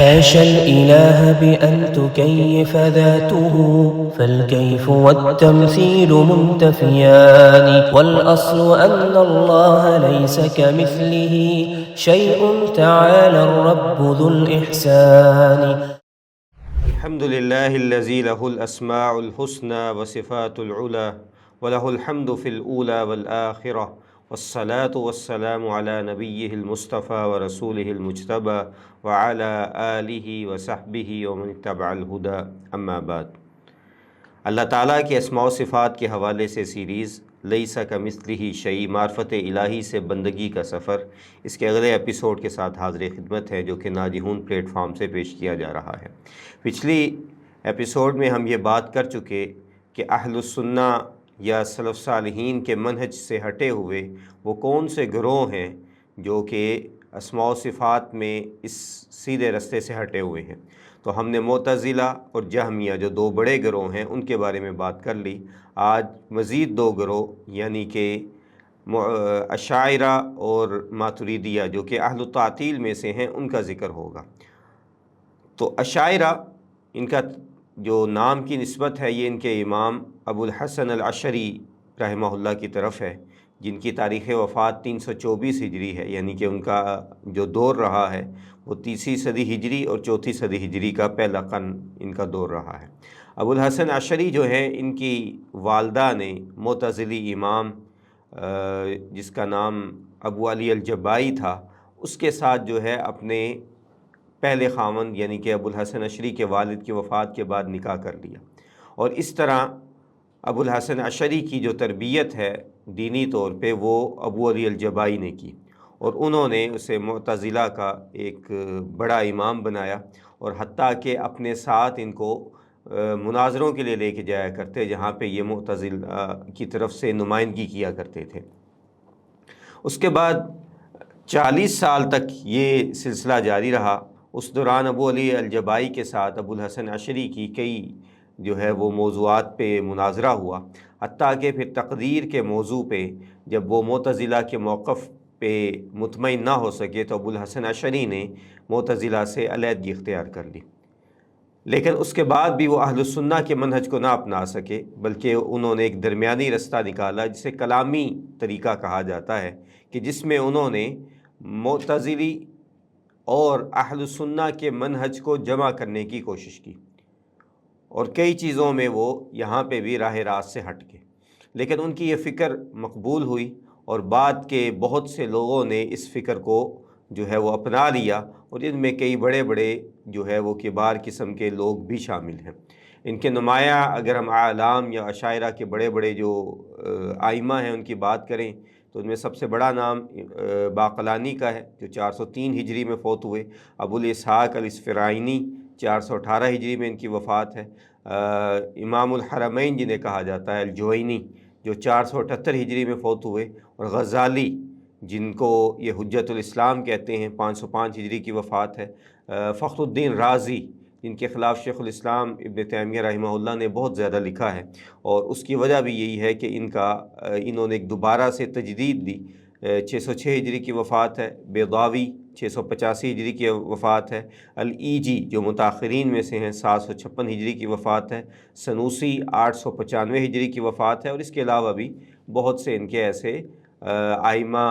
حاشا الإله بأن تكيف ذاته فالكيف والتمثيل منتفيان والأصل أن الله ليس كمثله شيء تعالى الرب ذو الإحسان. الحمد لله الذي له الأسماء الحسنى وصفات العلى وله الحمد في الأولى والآخرة والصلاة والسلام على نبيه المصطفى ورسوله المجتبى وعلى آله وصحبه ومن اتبع الهدى اما بعد. اللہ تعالیٰ کے اسماء و صفات کے حوالے سے سیریز لیس کمثلہ شیء معرفت الہی سے بندگی کا سفر، اس کے اگلے ایپیسوڈ کے ساتھ حاضر خدمت ہے جو کہ ناجحون پلیٹ فارم سے پیش کیا جا رہا ہے۔ پچھلی ایپیسوڈ میں ہم یہ بات کر چکے کہ اہل السنہ یا سلف صالحین کے منہج سے ہٹے ہوئے وہ کون سے گروہ ہیں جو کہ اسماء و صفات میں اس سیدھے رستے سے ہٹے ہوئے ہیں۔ تو ہم نے معتزلہ اور جہمیہ جو دو بڑے گروہ ہیں ان کے بارے میں بات کر لی۔ آج مزید دو گروہ یعنی کہ اشاعرہ اور ماتریدیہ جو کہ اہل التعطیل میں سے ہیں ان کا ذکر ہوگا۔ تو اشاعرہ، ان کا جو نام کی نسبت ہے یہ ان کے امام ابو الحسن العشری رحمہ اللہ کی طرف ہے، جن کی تاریخ وفات 324 ہجری ہے، یعنی کہ ان کا جو دور رہا ہے وہ 3 صدی ہجری اور 4 صدی ہجری کا پہلا قرن ان کا دور رہا ہے۔ ابو الحسن عشری جو ہیں ان کی والدہ نے معتزلی امام جس کا نام ابو علی الجبائی تھا، اس کے ساتھ جو ہے اپنے پہلے خاوند یعنی کہ ابو الحسن عشری کے والد کی وفات کے بعد نکاح کر لیا، اور اس طرح ابو الحسن عشری کی جو تربیت ہے دینی طور پہ وہ ابو علی الجبائی نے کی، اور انہوں نے اسے معتزلہ کا ایک بڑا امام بنایا، اور حتیٰ کہ اپنے ساتھ ان کو مناظروں کے لیے لے کے جایا کرتے جہاں پہ یہ معتزلہ کی طرف سے نمائندگی کیا کرتے تھے۔ اس کے بعد 40 سال تک یہ سلسلہ جاری رہا۔ اس دوران ابو علی الجبائی کے ساتھ ابو الحسن عشری کی کئی جو ہے وہ موضوعات پہ مناظرہ ہوا، حتیٰ کہ پھر تقدیر کے موضوع پہ جب وہ معتزلہ کے موقف پہ مطمئن نہ ہو سکے تو ابو الحسن عشری نے معتزلہ سے علیحدگی اختیار کر لی، لیکن اس کے بعد بھی وہ اہل السنہ کے منہج کو نہ اپنا سکے، بلکہ انہوں نے ایک درمیانی رستہ نکالا جسے کلامی طریقہ کہا جاتا ہے، کہ جس میں انہوں نے معتزلی اور اہل السنہ کے منہج کو جمع کرنے کی کوشش کی، اور کئی چیزوں میں وہ یہاں پہ بھی راہ راست سے ہٹ گئے، لیکن ان کی یہ فکر مقبول ہوئی اور بعد کے بہت سے لوگوں نے اس فکر کو جو ہے وہ اپنا لیا، اور ان میں کئی بڑے بڑے جو ہے وہ کبار قسم کے لوگ بھی شامل ہیں۔ ان کے نمایاں اگر ہم اعلام یا اشاعرہ کے بڑے بڑے جو ائمہ ہیں ان کی بات کریں تو ان میں سب سے بڑا نام باقلانی کا ہے جو 403 ہجری میں فوت ہوئے۔ ابو الاسحاق الاصفرائینی 418 ہجری میں ان کی وفات ہے۔ امام الحرمین جنہیں کہا جاتا ہے الجوینی جو 478 ہجری میں فوت ہوئے، اور غزالی جن کو یہ حجت الاسلام کہتے ہیں 505 ہجری کی وفات ہے۔ فخر الدین رازی جن کے خلاف شیخ الاسلام ابن تیمیہ رحمہ اللہ نے بہت زیادہ لکھا ہے، اور اس کی وجہ بھی یہی ہے کہ انہوں نے ایک دوبارہ سے تجدید دی۔ 606 ہجری کی وفات ہے۔ بیضاوی 685 ہجری کی وفات ہے۔ الایجی جو متاخرین میں سے ہیں 756 ہجری کی وفات ہے۔ سنوسی 895 ہجری کی وفات ہے، اور اس کے علاوہ بھی بہت سے ان کے ایسے ائمہ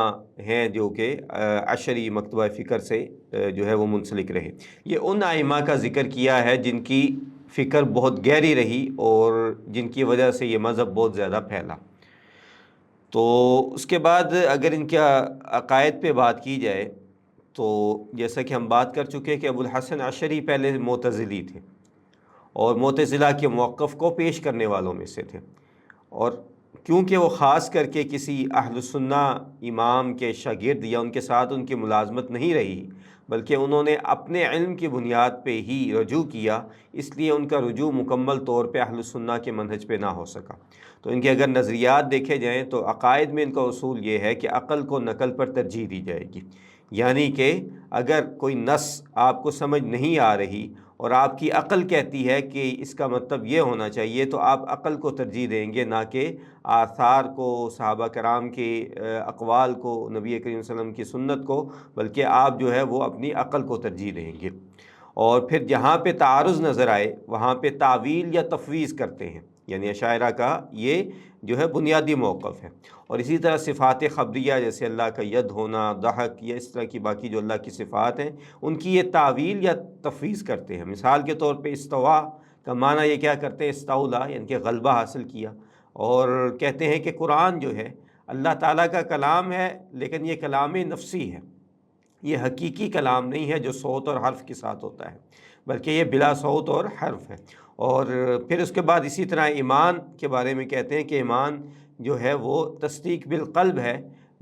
ہیں جو کہ عشری مکتبہ فکر سے جو ہے وہ منسلک رہے۔ یہ ان ائمہ کا ذکر کیا ہے جن کی فکر بہت گہری رہی اور جن کی وجہ سے یہ مذہب بہت زیادہ پھیلا۔ تو اس کے بعد اگر ان کے عقائد پہ بات کی جائے تو جیسا کہ ہم بات کر چکے کہ ابو الحسن عشری پہلے معتزلی تھے اور معتزلہ کے موقف کو پیش کرنے والوں میں سے تھے، اور کیونکہ وہ خاص کر کے کسی اہل السنہ امام کے شاگرد یا ان کے ساتھ ان کی ملازمت نہیں رہی بلکہ انہوں نے اپنے علم کی بنیاد پہ ہی رجوع کیا، اس لیے ان کا رجوع مکمل طور پہ اہل السنہ کے منہج پہ نہ ہو سکا۔ تو ان کے اگر نظریات دیکھے جائیں تو عقائد میں ان کا اصول یہ ہے کہ عقل کو نقل پر ترجیح دی جائے گی، یعنی کہ اگر کوئی نص آپ کو سمجھ نہیں آ رہی اور آپ کی عقل کہتی ہے کہ اس کا مطلب یہ ہونا چاہیے تو آپ عقل کو ترجیح دیں گے، نہ کہ آثار کو، صحابہ کرام کے اقوال کو، نبی کریم صلی اللہ علیہ وسلم کی سنت کو، بلکہ آپ جو ہے وہ اپنی عقل کو ترجیح دیں گے۔ اور پھر جہاں پہ تعارض نظر آئے وہاں پہ تعویل یا تفویض کرتے ہیں، یعنی اشاعرہ کا یہ جو ہے بنیادی موقف ہے۔ اور اسی طرح صفات خبریہ جیسے اللہ کا ید ہونا، ضحک یا اس طرح کی باقی جو اللہ کی صفات ہیں ان کی یہ تعویل یا تفویض کرتے ہیں۔ مثال کے طور پہ استوا کا معنی یہ کیا کرتے ہیں، استولا یعنی کہ غلبہ حاصل کیا، اور کہتے ہیں کہ قرآن جو ہے اللہ تعالیٰ کا کلام ہے لیکن یہ کلام نفسی ہے، یہ حقیقی کلام نہیں ہے جو صوت اور حرف کے ساتھ ہوتا ہے، بلکہ یہ بلا صوت اور حرف ہے۔ اور پھر اس کے بعد اسی طرح ایمان کے بارے میں کہتے ہیں کہ ایمان جو ہے وہ تصدیق بالقلب ہے،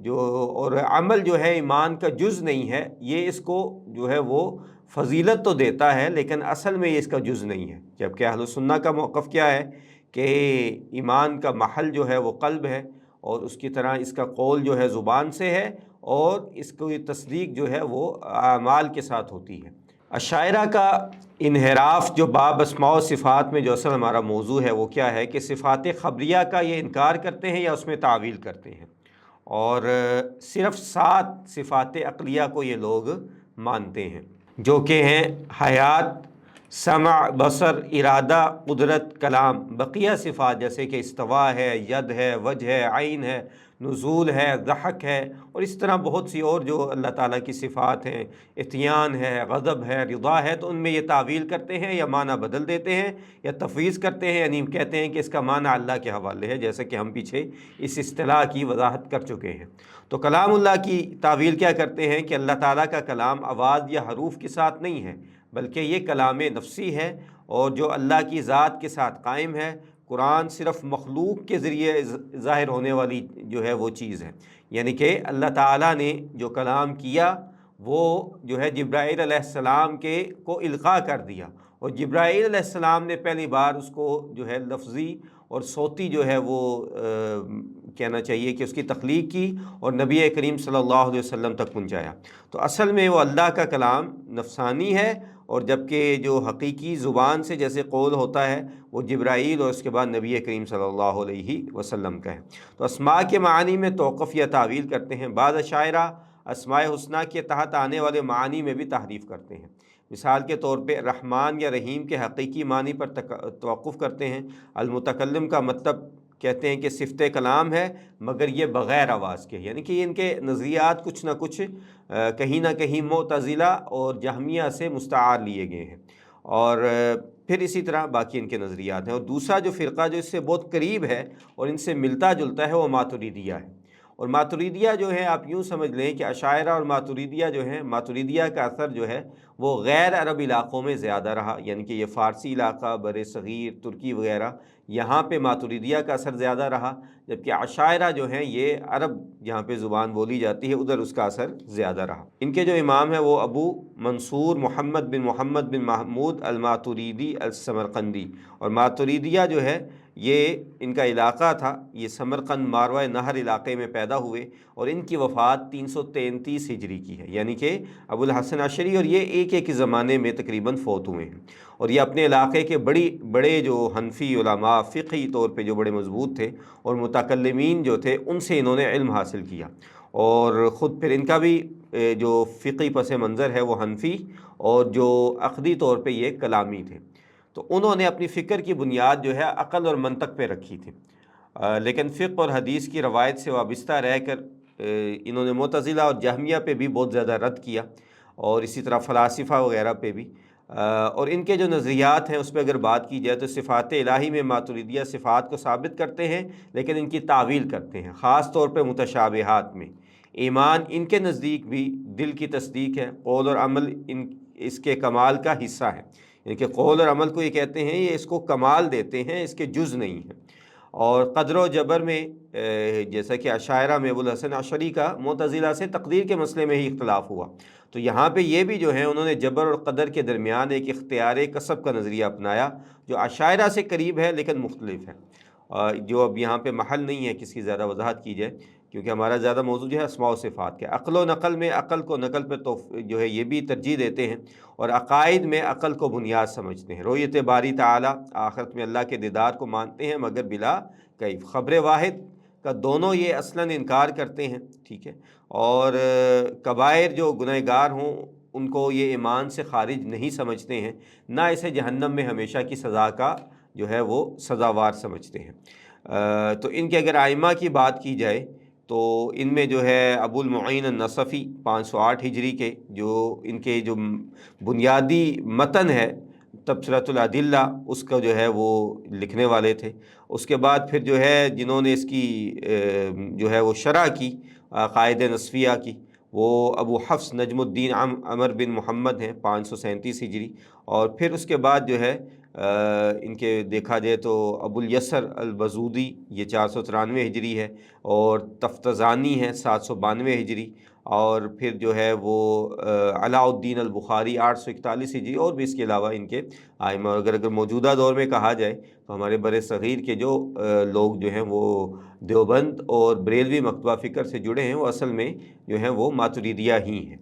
اور عمل جو ہے ایمان کا جز نہیں ہے، یہ اس کو جو ہے وہ فضیلت تو دیتا ہے لیکن اصل میں یہ اس کا جز نہیں ہے۔ جبکہ اہل سنہ کا موقف کیا ہے کہ ایمان کا محل جو ہے وہ قلب ہے، اور اس کی طرح اس کا قول جو ہے زبان سے ہے، اور اس کو تصدیق جو ہے وہ اعمال کے ساتھ ہوتی ہے۔ اشاعرہ کا انحراف جو باب اسماء و صفات میں جو اصل ہمارا موضوع ہے وہ کیا ہے کہ صفات خبریہ کا یہ انکار کرتے ہیں یا اس میں تعویل کرتے ہیں، اور صرف 7 صفات عقلیہ کو یہ لوگ مانتے ہیں، جو کہ ہیں حیات، سمع، بصر، ارادہ، قدرت، کلام۔ بقیہ صفات جیسے کہ استوا ہے، ید ہے، وجہ ہے، عین ہے، نزول ہے، ضحک ہے، اور اس طرح بہت سی اور جو اللہ تعالیٰ کی صفات ہیں، اتیان ہے، غضب ہے، رضا ہے، تو ان میں یہ تعویل کرتے ہیں یا معنی بدل دیتے ہیں یا تفویض کرتے ہیں، یعنی کہتے ہیں کہ اس کا معنی اللہ کے حوالے ہے، جیسا کہ ہم پیچھے اس اصطلاح کی وضاحت کر چکے ہیں۔ تو کلام اللہ کی تعویل کیا کرتے ہیں کہ اللہ تعالیٰ کا کلام آواز یا حروف کے ساتھ نہیں ہے، بلکہ یہ کلام نفسی ہے اور جو اللہ کی ذات کے ساتھ قائم ہے۔ قرآن صرف مخلوق کے ذریعے ظاہر ہونے والی جو ہے وہ چیز ہے، یعنی کہ اللہ تعالیٰ نے جو کلام کیا وہ جو ہے جبرائیل علیہ السلام کو القاء کر دیا، اور جبرائیل علیہ السلام نے پہلی بار اس کو جو ہے لفظی اور صوتی جو ہے وہ کہنا چاہیے کہ اس کی تخلیق کی اور نبی کریم صلی اللہ علیہ وسلم تک پہنچایا۔ تو اصل میں وہ اللہ کا کلام نفسانی ہے، اور جبکہ جو حقیقی زبان سے جیسے قول ہوتا ہے وہ جبرائیل اور اس کے بعد نبی کریم صلی اللہ علیہ وسلم کا ہے۔ تو اسماء کے معنی میں توقف یا تعویل کرتے ہیں۔ بعض اشاعرہ اسماء حسنہ کے تحت آنے والے معانی میں بھی تحریف کرتے ہیں۔ مثال کے طور پہ رحمان یا رحیم کے حقیقی معنی پر توقف کرتے ہیں۔ المتکلم کا مطلب کہتے ہیں کہ صفت کلام ہے مگر یہ بغیر آواز کے، یعنی کہ ان کے نظریات کچھ نہ کچھ کہیں نہ کہیں معتزلہ اور جہمیہ سے مستعار لیے گئے ہیں، اور پھر اسی طرح باقی ان کے نظریات ہیں۔ اور دوسرا جو فرقہ جو اس سے بہت قریب ہے اور ان سے ملتا جلتا ہے وہ ماتریدیہ ہے۔ اور ماتریدیہ جو ہے آپ یوں سمجھ لیں کہ اشاعرہ اور ماتریدیہ جو ہیں، ماتریدیہ کا اثر جو ہے وہ غیر عرب علاقوں میں زیادہ رہا، یعنی کہ یہ فارسی علاقہ، بر صغیر، ترکی وغیرہ، یہاں پہ ماتریدیہ کا اثر زیادہ رہا، جبکہ اشاعرہ جو ہیں یہ عرب جہاں پہ زبان بولی جاتی ہے ادھر اس کا اثر زیادہ رہا۔ ان کے جو امام ہیں وہ ابو منصور محمد بن محمود الماتریدی السمرقندی، اور ماتریدیہ جو ہے یہ ان کا علاقہ تھا، یہ سمرقند ماروہ نہر علاقے میں پیدا ہوئے، اور ان کی وفات 333 ہجری کی ہے، یعنی کہ ابو الحسن عشری، اور یہ ایک زمانے میں تقریباً فوت ہوئے ہیں۔ اور یہ اپنے علاقے کے بڑے جو حنفی علماء فقہی طور پہ جو بڑے مضبوط تھے اور متکلمین جو تھے ان سے انہوں نے علم حاصل کیا، اور خود پھر ان کا بھی جو فقہی پس منظر ہے وہ حنفی، اور جو عقدی طور پہ یہ کلامی تھے۔ تو انہوں نے اپنی فکر کی بنیاد جو ہے عقل اور منطق پہ رکھی تھی، لیکن فقہ اور حدیث کی روایت سے وابستہ رہ کر انہوں نے معتزلہ اور جہمیہ پہ بھی بہت زیادہ رد کیا، اور اسی طرح فلاسفہ وغیرہ پہ بھی۔ اور ان کے جو نظریات ہیں اس پہ اگر بات کی جائے تو صفات الہی میں ماتریدیہ صفات کو ثابت کرتے ہیں لیکن ان کی تعویل کرتے ہیں، خاص طور پہ متشابہات میں۔ ایمان ان کے نزدیک بھی دل کی تصدیق ہے، قول اور عمل اس کے کمال کا حصہ ہے، یعنی کہ قول اور عمل کو یہ کہتے ہیں یہ اس کو کمال دیتے ہیں، اس کے جز نہیں ہے۔ اور قدر و جبر میں جیسا کہ اشاعرہ میں ابو الحسن عشری کا معتزلہ سے تقدیر کے مسئلے میں ہی اختلاف ہوا، تو یہاں پہ یہ بھی جو ہے انہوں نے جبر اور قدر کے درمیان ایک اختیار کسب کا نظریہ اپنایا جو اشاعرہ سے قریب ہے لیکن مختلف ہے، جو اب یہاں پہ محل نہیں ہے کس کی زیادہ وضاحت کی جائے، کیونکہ ہمارا زیادہ موضوع جو ہے اسماء و صفات کے۔ عقل و نقل میں عقل کو نقل پہ تو جو ہے یہ بھی ترجیح دیتے ہیں، اور عقائد میں عقل کو بنیاد سمجھتے ہیں۔ رؤیت باری تعالیٰ، آخرت میں اللہ کے دیدار کو مانتے ہیں مگر بلا کیف۔ خبر واحد کا دونوں یہ اصلاً انکار کرتے ہیں، ٹھیک ہے، اور کبائر جو گنہگار ہوں ان کو یہ ایمان سے خارج نہیں سمجھتے ہیں، نہ اسے جہنم میں ہمیشہ کی سزا کا جو ہے وہ سزاوار سمجھتے ہیں۔ تو ان کے اگر ائمہ کی بات کی جائے تو ان میں جو ہے ابو المعین النصفی 508 ہجری کے، جو ان کے جو بنیادی متن ہے تبصرۃ الادلہ، اس کا جو ہے وہ لکھنے والے تھے۔ اس کے بعد پھر جو ہے جنہوں نے اس کی جو ہے وہ شرح کی قائد نصفیہ کی، وہ ابو حفص نجم الدین عمر بن محمد ہیں 537 ہجری۔ اور پھر اس کے بعد جو ہے ان کے دیکھا جائے تو ابو الیسر البزودی، یہ 493 ہجری ہے، اور تفتزانی ہے 792 ہجری، اور پھر جو ہے وہ علاء الدین البخاری 841 ہجری، اور بھی اس کے علاوہ ان کے ائمہ۔ اگر موجودہ دور میں کہا جائے تو ہمارے بر صغیر کے جو لوگ جو ہیں وہ دیوبند اور بریلوی مکتبہ فکر سے جڑے ہیں، وہ اصل میں جو ہیں وہ ماتریدیہ ہی ہیں۔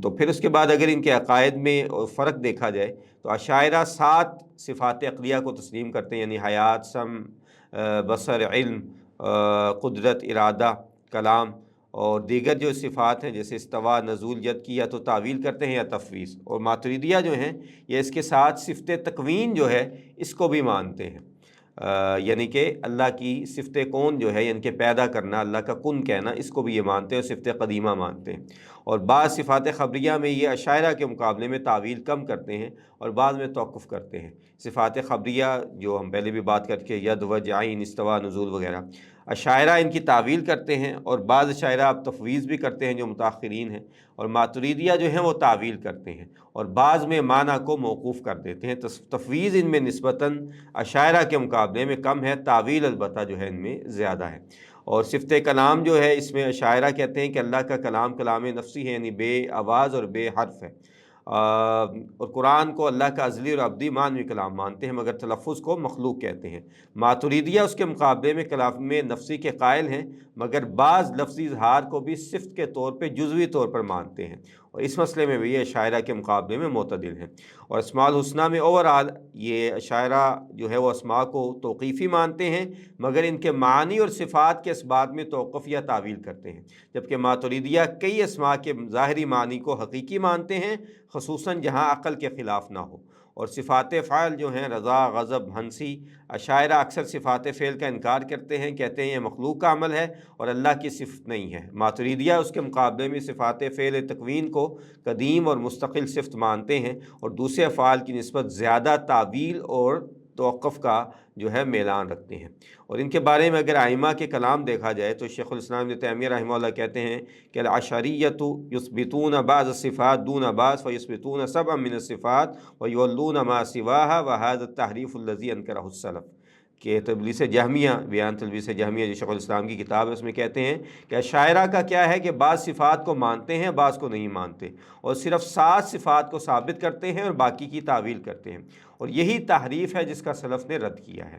تو پھر اس کے بعد اگر ان کے عقائد میں فرق دیکھا جائے تو اشاعرہ 7 صفات عقلیہ کو تسلیم کرتے ہیں، یعنی حیات، سمع، بصر، علم، قدرت، ارادہ، کلام، اور دیگر جو صفات ہیں جیسے استوا، نزول، ید کی یا تو تعویل کرتے ہیں یا تفویض۔ اور ماتریدیہ جو ہیں یہ اس کے ساتھ صفت تکوین جو ہے اس کو بھی مانتے ہیں، یعنی کہ اللہ کی صفت کون جو ہے، یعنی کہ پیدا کرنا، اللہ کا کن کہنا، اس کو بھی یہ مانتے ہیں اور صفت قدیمہ مانتے ہیں۔ اور بعض صفات خبریہ میں یہ اشاعرہ کے مقابلے میں تعویل کم کرتے ہیں اور بعض میں توقف کرتے ہیں۔ صفات خبریہ جو ہم پہلے بھی بات کر کے ید، وجہ، عین، استوا، نزول وغیرہ، اشاعرہ ان کی تعویل کرتے ہیں، اور بعض اشاعرہ اب تفویض بھی کرتے ہیں جو متاخرین ہیں، اور ماتریدیہ جو ہیں وہ تعویل کرتے ہیں اور بعض میں معنی کو موقوف کر دیتے ہیں۔ تفویض ان میں نسبتاً اشاعرہ کے مقابلے میں کم ہے، تعویل البتہ جو ہے ان میں زیادہ ہے۔ اور صفت کلام جو ہے اس میں اشاعرہ کہتے ہیں کہ اللہ کا کلام کلام نفسی ہے، یعنی بے آواز اور بے حرف ہے، اور قرآن کو اللہ کا ازلی اور ابدی معنوی کلام مانتے ہیں، مگر تلفظ کو مخلوق کہتے ہیں۔ ماتریدیہ اس کے مقابلے میں کلام نفسی کے قائل ہیں، مگر بعض لفظی اظہار کو بھی صفت کے طور پہ جزوی طور پر مانتے ہیں، اور اس مسئلے میں بھی یہ اشاعرہ کے مقابلے میں معتدل ہیں۔ اور اسماء الحسنہ میں اوورآل یہ اشاعرہ جو ہے وہ اسماء کو توقیفی مانتے ہیں، مگر ان کے معنی اور صفات کے اسبات میں توقف یا تعویل کرتے ہیں، جبکہ ماتریدیہ کئی اسماء کے ظاہری معنی کو حقیقی مانتے ہیں، خصوصاً جہاں عقل کے خلاف نہ ہو۔ اور صفات فعل جو ہیں رضا، غضب، ہنسی، اشاعرہ اکثر صفات فعل کا انکار کرتے ہیں، کہتے ہیں یہ مخلوق کا عمل ہے اور اللہ کی صفت نہیں ہے۔ ماتریدیہ اس کے مقابلے میں صفات فعل تکوین کو قدیم اور مستقل صفت مانتے ہیں اور دوسرے افعال کی نسبت زیادہ تعویل اور توقف کا جو ہے میلان رکھتے ہیں۔ اور ان کے بارے میں اگر ائمہ کے کلام دیکھا جائے تو شیخ الاسلام ابن تیمیہ رحمہ اللہ کہتے ہیں کہ الاشعریۃ یثبتون بعض الصفات دون بعض ویثبتون سبعا من الصفات ویولون ما سواها وهذا التحریف الذی انکرہ السلف، کہ تلبیس جہمیہ، بیان تلبیس جہمیہ جو شیخ الاسلام کی کتاب ہے اس میں کہتے ہیں کہ اشاعرہ کا کیا ہے کہ بعض صفات کو مانتے ہیں، بعض کو نہیں مانتے، اور صرف 7 صفات کو ثابت کرتے ہیں اور باقی کی تعویل کرتے ہیں، اور یہی تحریف ہے جس کا سلف نے رد کیا ہے۔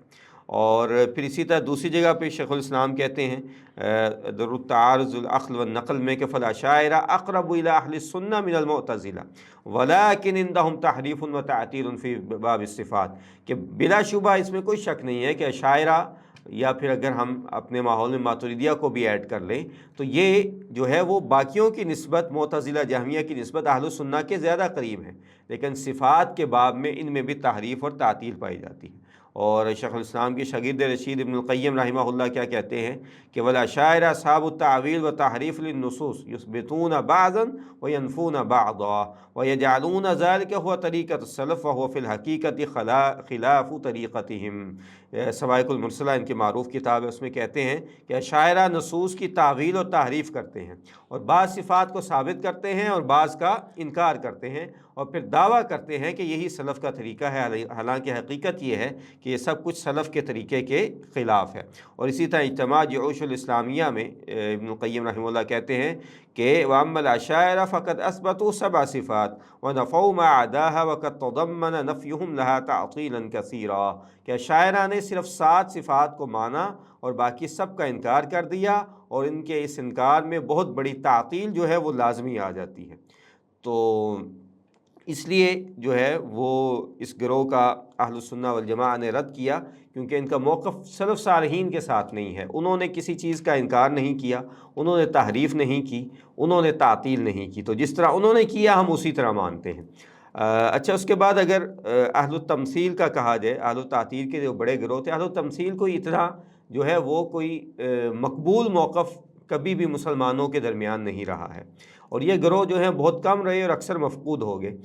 اور پھر اسی طرح دوسری جگہ پہ شیخ الاسلام کہتے ہیں در التعارض العقل والنقل میں کہ فالاشاعرہ اقرب الی اہل السنہ من المعتزلہ ولکن عندہم تحریف و تعطیل فی باب الصفات، کہ بلا شبہ اس میں کوئی شک نہیں ہے کہ اشاعرہ، یا پھر اگر ہم اپنے ماحول میں ماتریدیہ کو بھی ایڈ کر لیں تو یہ جو ہے وہ باقیوں کی نسبت، معتزلہ جہمیہ کی نسبت اہل السنہ کے زیادہ قریب ہیں، لیکن صفات کے باب میں ان میں بھی تحریف اور تعطیل پائی جاتی ہے۔ اور شیخ الاسلام کی شاگرد رشید ابن القیم رحمہ اللہ کیا کہتے ہیں کہ والاشاعرہ اصحاب التعویل و تحریف للنصوص یثبتون بعضا وینفون بعضا ویجعلون ذلك هو طریقۃ السلف وهو فی الحقیقت خلاف طریقتہم۔ سوائق المرسلہ ان کی معروف کتاب ہے، اس میں کہتے ہیں کہ اشاعرہ نصوص کی تعویل اور تحریف کرتے ہیں اور بعض صفات کو ثابت کرتے ہیں اور بعض کا انکار کرتے ہیں، اور پھر دعویٰ کرتے ہیں کہ یہی سلف کا طریقہ ہے، حالانکہ حقیقت یہ ہے کہ یہ سب کچھ سلف کے طریقے کے خلاف ہے۔ اور اسی طرح اجتماع جعوش الاسلامیہ میں ابن القیم رحمہ اللہ کہتے ہیں کہ وَأَمَّا الْأَشَاعِرَةُ فَقَدْ أَثْبَتُوا 7 صفات وَنَفَوْا مَا عَدَاهَا وَقَدْ تَضَمَّنَ نَفْيُهُمْ لَهَا تَعْطِيلًا كَثِيرًا، کہ اشاعرہ نے صرف 7 صفات کو مانا اور باقی سب کا انکار کر دیا، اور ان کے اس انکار میں بہت بڑی تعطیل جو ہے وہ لازمی آ جاتی ہے۔ تو اس لیے جو ہے وہ اس گروہ کا اہل السنہ والجماعہ نے رد کیا، کیونکہ ان کا موقف سلف صالحین کے ساتھ نہیں ہے۔ انہوں نے کسی چیز کا انکار نہیں کیا، انہوں نے تحریف نہیں کی، انہوں نے تعطیل نہیں کی، تو جس طرح انہوں نے کیا ہم اسی طرح مانتے ہیں۔ اچھا، اس کے بعد اگر اہل التمثیل کا کہا جائے، اہل التعطیل کے جو بڑے گروہ تھے، اہل التمثیل کو اتنا جو ہے وہ کوئی مقبول موقف کبھی بھی مسلمانوں کے درمیان نہیں رہا ہے، اور یہ گروہ جو ہیں بہت کم رہے اور اکثر مفقود ہو گئے۔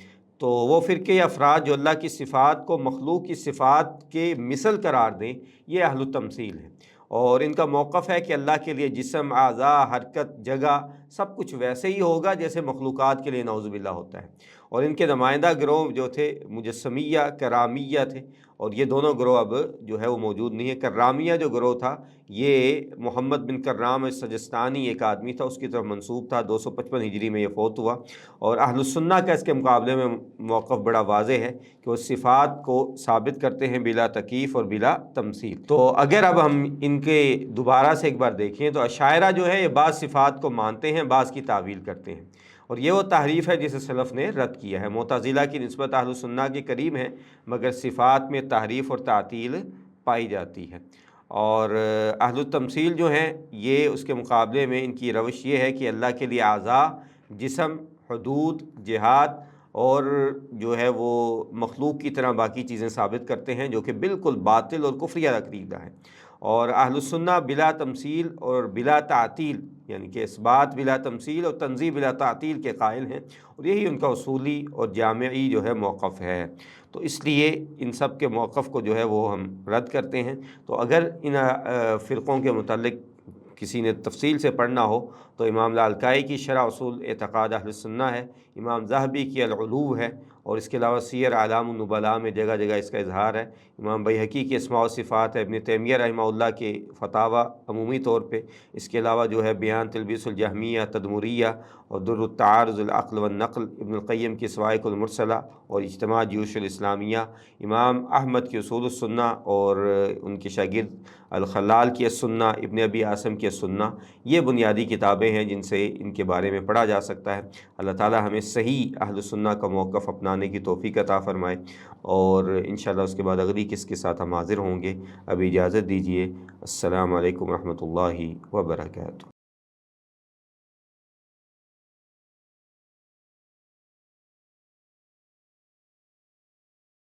تو وہ فرقے یا افراد جو اللہ کی صفات کو مخلوق کی صفات کے مثل قرار دیں، یہ اہل التمثیل ہیں، اور ان کا موقف ہے کہ اللہ کے لیے جسم، اعضاء، حرکت، جگہ سب کچھ ویسے ہی ہوگا جیسے مخلوقات کے لیے نعوذ باللہ ہوتا ہے۔ اور ان کے نمائندہ گروہ جو تھے مجسمیہ، کرامیہ تھے، اور یہ دونوں گروہ اب جو ہے وہ موجود نہیں ہے۔ کرامیہ جو گروہ تھا یہ محمد بن کرام السجستانی ایک آدمی تھا، اس کی طرف منسوب تھا، 255 ہجری میں یہ فوت ہوا۔ اور اہل السنہ کا اس کے مقابلے میں موقف بڑا واضح ہے کہ وہ صفات کو ثابت کرتے ہیں بلا تکییف اور بلا تمثیل۔ تو اگر اب ہم ان کے دوبارہ سے ایک بار دیکھیں تو اشاعرہ جو ہے یہ بعض صفات کو مانتے ہیں، بعض کی تعویل کرتے ہیں، اور یہ وہ تحریف ہے جسے سلف نے رد کیا ہے۔ معتزلہ کی نسبت اہل السنہ کے قریب ہے، مگر صفات میں تحریف اور تعطیل پائی جاتی ہے۔ اور اہل التمثیل جو ہیں یہ اس کے مقابلے میں ان کی روش یہ ہے کہ اللہ کے لیے اعضاء، جسم، حدود، جہاد اور جو ہے وہ مخلوق کی طرح باقی چیزیں ثابت کرتے ہیں، جو کہ بالکل باطل اور کفریہ عقیدہ ہے۔ اور اہل السنہ بلا تمثیل اور بلا تعطیل، یعنی کہ اثبات بلا تمثیل اور تنزیہ بلا تعطیل کے قائل ہیں، اور یہی ان کا اصولی اور جامعی جو ہے موقف ہے۔ تو اس لیے ان سب کے موقف کو جو ہے وہ ہم رد کرتے ہیں۔ تو اگر ان فرقوں کے متعلق کسی نے تفصیل سے پڑھنا ہو تو امام لالکائی کی شرح اصول اعتقاد اہل السنہ ہے، امام ذہبی کی العلو ہے، اور اس کے علاوہ سیر اعلام النبلاء میں جگہ جگہ اس کا اظہار ہے، امام بیہقی کی اسماء و صفات ہے، ابن تیمیہ رحمہ اللہ کے فتاوی عمومی طور پہ، اس کے علاوہ جو ہے بیان تلبیس الجہمیہ، تدمریہ اور در التعارض العقل والنقل، ابن القیم کی صواعق المرسلہ اور اجتماع جیوش الاسلامیہ، امام احمد کی اصول السنہ اور ان کے شاگرد الخلال کی السنہ، ابن ابی عاصم کی السنہ، یہ بنیادی کتابیں ہیں جن سے ان کے بارے میں پڑھا جا سکتا ہے۔ اللہ تعالی ہمیں صحیح اہل السنہ کا موقف اپنانے کی توفیق عطا فرمائے، اور انشاءاللہ اس کے بعد اگلی قسط کے ساتھ ہم حاضر ہوں گے۔ ابھی اجازت دیجیے، السلام علیکم ورحمۃ اللہ وبرکاتہ۔